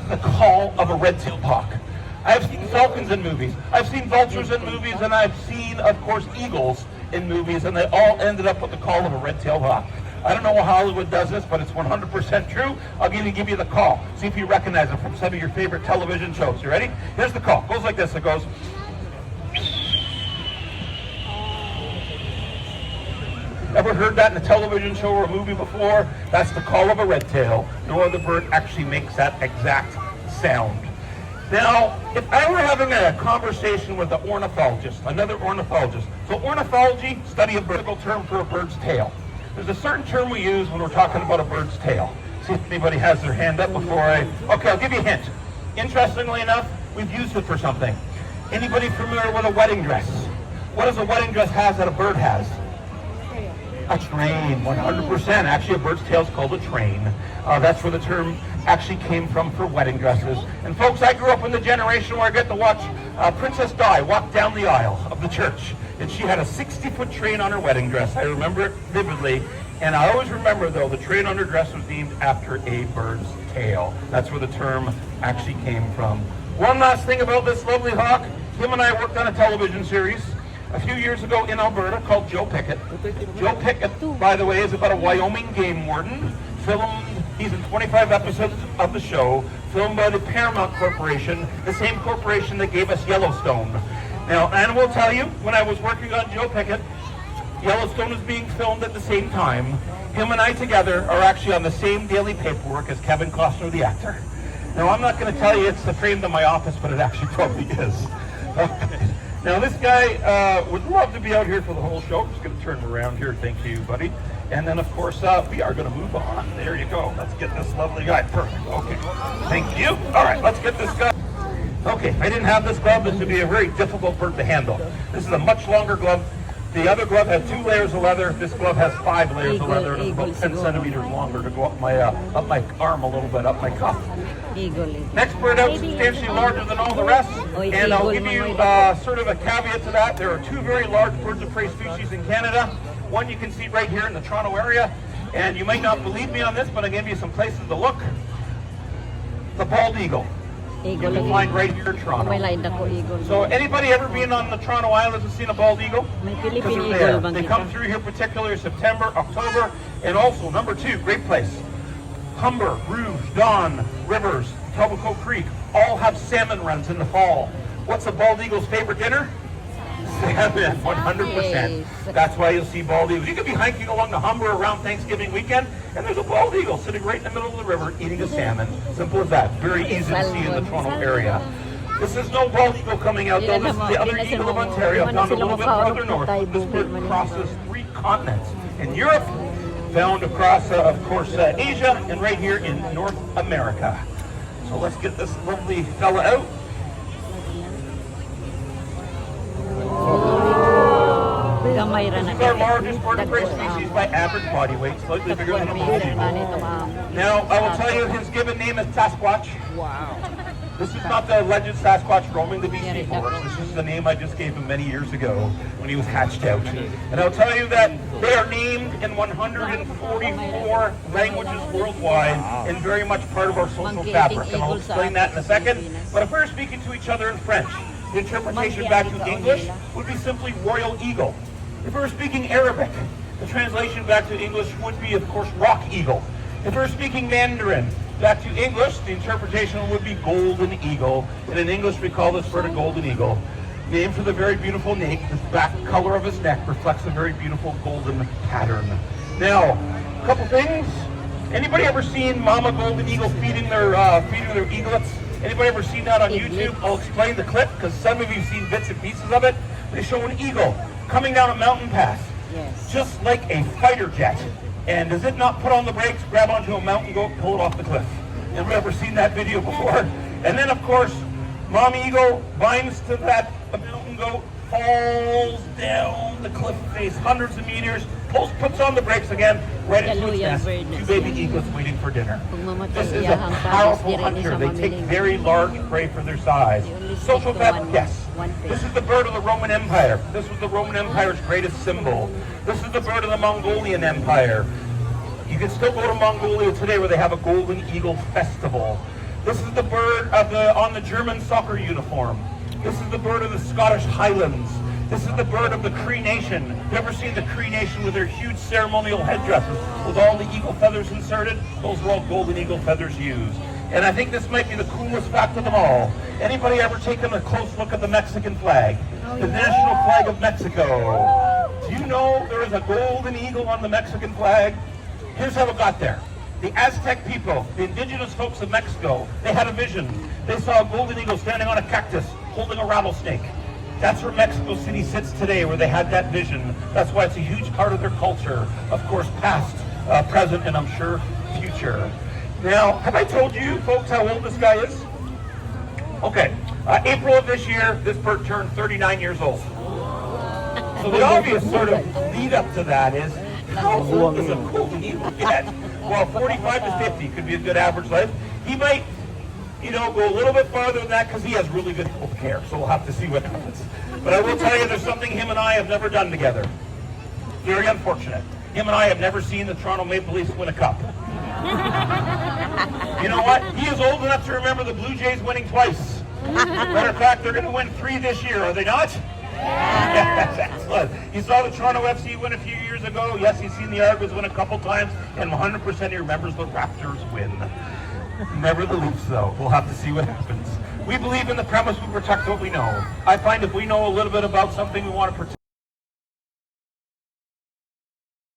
the call of a red-tailed hawk. I've seen falcons in movies, I've seen vultures in movies, and I've seen, of course, eagles in movies, and they all ended up with the call of a red-tailed hawk. I don't know how Hollywood does this, but it's 100% true. I'll give you the call. See if you recognize it from some of your favorite television shows. You ready? Here's the call. It goes like this. It goes. Ever heard that in a television show or a movie before? That's the call of a red tail. No other bird actually makes that exact sound. Now, if I were having a conversation with an ornithologist, another ornithologist, so ornithology, study a biblical term for a bird's tail. There's a certain term we use when we're talking about a bird's tail. See if anybody has their hand up before okay, I'll give you a hint. Interestingly enough, we've used it for something. Anybody familiar with a wedding dress? What does a wedding dress have that a bird has? A train, 100%. Actually, a bird's tail is called a train. That's where the term actually came from for wedding dresses. And folks, I grew up in the generation where I get to watch Princess Di walk down the aisle of the church. And she had a 60-foot train on her wedding dress. I remember it vividly. And I always remember, though, the train on her dress was named after a bird's tail. That's where the term actually came from. One last thing about this lovely hawk. Him and I worked on a television series a few years ago in Alberta called Joe Pickett. Joe Pickett, by the way, is about a Wyoming game warden. He's in 25 episodes of the show, filmed by the Paramount Corporation, the same corporation that gave us Yellowstone. Now, and I will tell you, when I was working on Joe Pickett, Yellowstone was being filmed at the same time. Him and I together are actually on the same daily paperwork as Kevin Costner, the actor. Now, I'm not going to tell you it's framed in my office, but it actually probably is. Okay. Now, this guy would love to be out here for the whole show. I'm just going to turn him around here. Thank you, buddy. And then, of course, we are going to move on. There you go. Let's get this lovely guy. Perfect. Okay. Thank you. All right, let's get this guy. Okay, I didn't have this glove. This would be a very difficult bird to handle. This is a much longer glove. The other glove has 2 layers of leather. This glove has 5 layers of leather. It's about 10 centimeters longer to go up my arm a little bit, up my cuff. Next bird out, substantially larger than all the rest. And I'll give you sort of a caveat to that. There are 2 very large birds of prey species in Canada. One you can see right here in the Toronto area. And you might not believe me on this, but I'll give you some places to look. The bald eagle. You can find right here in Toronto. So anybody ever been on the Toronto Islands and seen a bald eagle? Because they're there. They come through here particularly September, October, and also, number 2, great place. Humber, Rouge, Don, Rivers, Etobicoke Creek, all have salmon runs in the fall. What's a bald eagle's favorite dinner? Salmon, 100%. That's why you'll see bald eagles. You could be hiking along the Humber around Thanksgiving weekend, and there's a bald eagle sitting right in the middle of the river eating a salmon. Simple as that. Very easy to see in the Toronto area. This is no bald eagle coming out, though. This is the other eagle of Ontario, found a little bit further north. This bird crosses 3 continents. In Europe, found across, of course, Asia, and right here in North America. So let's get this lovely fella out. This is our largest bird of prey species by average body weight, slightly bigger than a bald eagle. Now, I will tell you his given name is Sasquatch. Wow. This is not the alleged Sasquatch roaming the BC forest. This is the name I just gave him many years ago when he was hatched out. And I'll tell you that they are named in 144 languages worldwide and very much part of our social fabric. And I'll explain that in a second. But if we were speaking to each other in French, the interpretation back to English would be simply royal eagle. If we were speaking Arabic, the translation back to English would be, of course, rock eagle. If we were speaking Mandarin, back to English, the interpretation would be golden eagle. And in English, we call this bird a golden eagle. Named for the very beautiful neck, the back color of his neck reflects a very beautiful golden pattern. Now, a couple things. Anybody ever seen mama golden eagle feeding their eaglets? Anybody ever seen that on YouTube? I'll explain the clip because some of you have seen bits and pieces of it. They show an eagle coming down a mountain pass, just like a fighter jet. And does it not put on the brakes, grab onto a mountain goat, pull it off the cliff? Have you ever seen that video before? And then, of course, mom eagle binds to that mountain goat, falls down the cliff face hundreds of meters, puts on the brakes again, right into its nest. 2 baby eaglets waiting for dinner. This is a powerful hunter. They take very large prey for their size. Social pet, yes. This is the bird of the Roman Empire. This was the Roman Empire's greatest symbol. This is the bird of the Mongolian Empire. You can still go to Mongolia today where they have a golden eagle festival. This is the bird on the German soccer uniform. This is the bird of the Scottish Highlands. This is the bird of the Cree Nation. You ever seen the Cree Nation with their huge ceremonial headdresses with all the eagle feathers inserted? Those were all golden eagle feathers used. And I think this might be the coolest fact of them all. Anybody ever taken a close look at the Mexican flag? The national flag of Mexico. Do you know there is a golden eagle on the Mexican flag? Here's how it got there. The Aztec people, the indigenous folks of Mexico, they had a vision. They saw a golden eagle standing on a cactus holding a rattlesnake. That's where Mexico City sits today, where they had that vision. That's why it's a huge part of their culture. Of course, past, present, and I'm sure future. Now, have I told you folks how old this guy is? Okay, April of this year, this bird turned 39 years old. So the obvious sort of lead up to that is, how old does a golden eagle get? Well, 45 to 50 could be a good average life. He might, go a little bit farther than that because he has really good health care. So we'll have to see what happens. But I will tell you, there's something him and I have never done together. Very unfortunate. Him and I have never seen the Toronto Maple Leafs win a cup. You know what? He is old enough to remember the Blue Jays winning twice. Matter of fact, they're going to win 3 this year, are they not? Yes, excellent. You saw the Toronto FC win a few years ago. Yes, he's seen the Argos win a couple times, and 100% he remembers the Raptors win. Never the Leafs, though. We'll have to see what happens. We believe in the premise we protect what we know. I find if we know a little bit about something, we want to protect